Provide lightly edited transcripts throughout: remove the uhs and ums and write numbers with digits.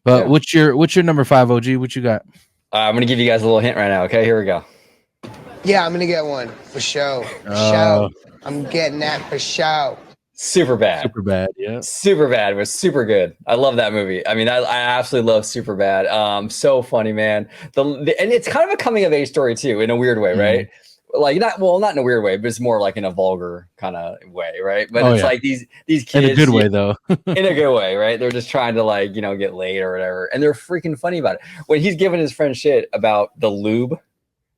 But Yeah. what's your number 5, OG? What you got? I'm gonna give you guys a little hint right now. Okay, here we go. Yeah, I'm gonna get one for show. For show. I'm getting that for show. SUPERBAD. SUPERBAD. Yeah. SUPERBAD was super good. I love that movie. I mean, I absolutely love SUPERBAD. So funny, man. And it's kind of a coming of age story too, in a weird way, right? Like not in a weird way, but it's more like in a vulgar kind of way, right? But it's like these kids in a good way though. In a good way, right? They're just trying to like, get laid or whatever, and they're freaking funny about it. When he's giving his friend shit about the lube.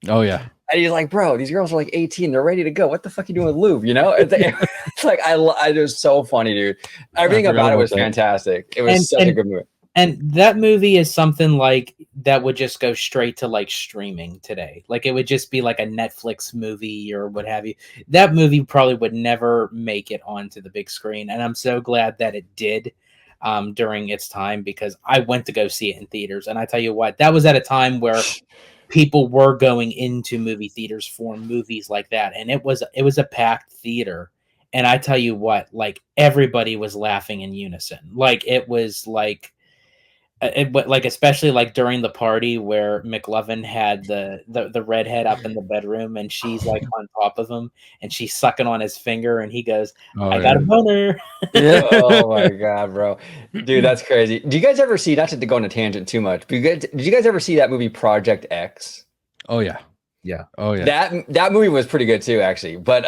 Oh yeah. And he's like, bro, these girls are like 18. They're ready to go. What the fuck are you doing with lube? It's like, it was so funny, dude. Everything about it was fantastic. It was such a good movie. And that movie is something like that would just go straight to like streaming today. Like it would just be like a Netflix movie or what have you. That movie probably would never make it onto the big screen. And I'm so glad that it did during its time, because I went to go see it in theaters. And I tell you what, that was at a time where people were going into movie theaters for movies like that, and it was a packed theater. And I tell you what, like everybody was laughing in unison. Like it was like especially like during the party where McLovin had the redhead up in the bedroom, and she's like on top of him and she's sucking on his finger, and he goes, I got a boner. Yeah. Oh my god, bro. Dude, that's crazy. Do you guys ever see, not to go on a tangent too much, but did you guys ever see that movie Project X? Oh yeah. Yeah. Oh yeah. That movie was pretty good too, actually. But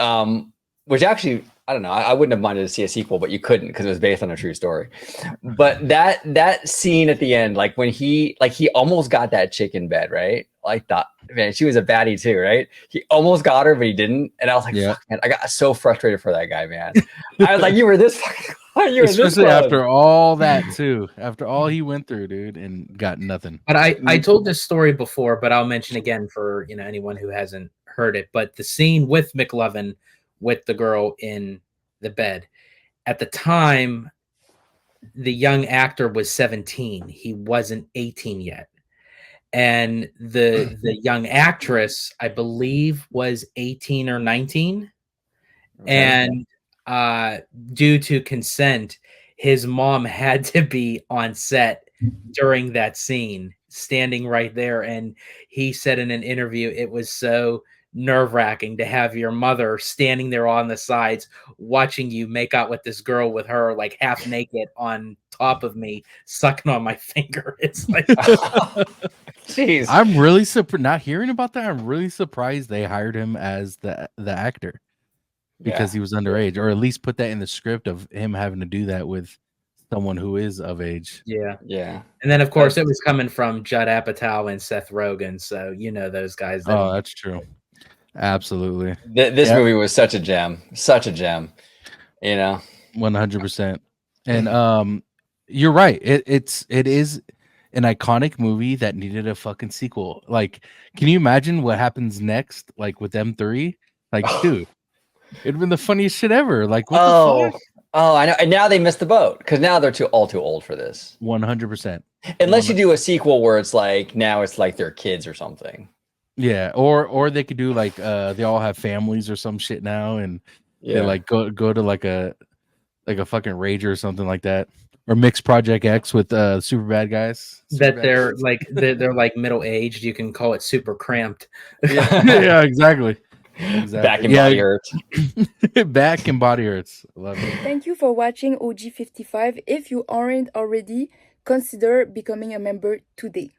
which actually, I don't know, I wouldn't have minded to see a sequel, but you couldn't because it was based on a true story. But that scene at the end, like when he almost got that chick in bed, right? Like that, man, she was a baddie too, right? He almost got her, but he didn't. And I was like, fuck, man, I got so frustrated for that guy, man. I was like, you were this fucking especially after all that too. After all he went through, dude, and got nothing. But I told this story before, but I'll mention again for anyone who hasn't heard it. But the scene with McLovin with the girl in the bed, at the time, the young actor was 17. He wasn't 18 yet. And the young actress, I believe, was 18 or 19. Okay. And due to consent, his mom had to be on set during that scene, standing right there. And he said in an interview, it was so nerve-wracking to have your mother standing there on the sides watching you make out with this girl with her like half naked on top of me sucking on my finger. It's like jeez. I'm really surprised not hearing about that. I'm really surprised they hired him as the actor because he was underage, or at least put that in the script of him having to do that with someone who is of age. Yeah. And then of course it was coming from Judd Apatow and Seth Rogen, so those guys. Oh, that's true. Absolutely. This movie was such a gem. 100%. And you're right. It is an iconic movie that needed a fucking sequel. Like, can you imagine what happens next? Like with them three? Like, dude, it'd been the funniest shit ever. Like, what the fuck? Oh, I know. And now they missed the boat because now they're all too old for this. 100%. Unless you do a sequel where it's like now it's like they're kids or something. Yeah, or they could do like they all have families or some shit now, and they like go to like a fucking rager or something like that, or mix Project X with SUPERBAD guys. They're like middle aged. You can call it super cramped. Yeah, exactly. Back and body hurts. Back and body hurts. Love it. Thank you for watching OG55. If you aren't already, consider becoming a member today.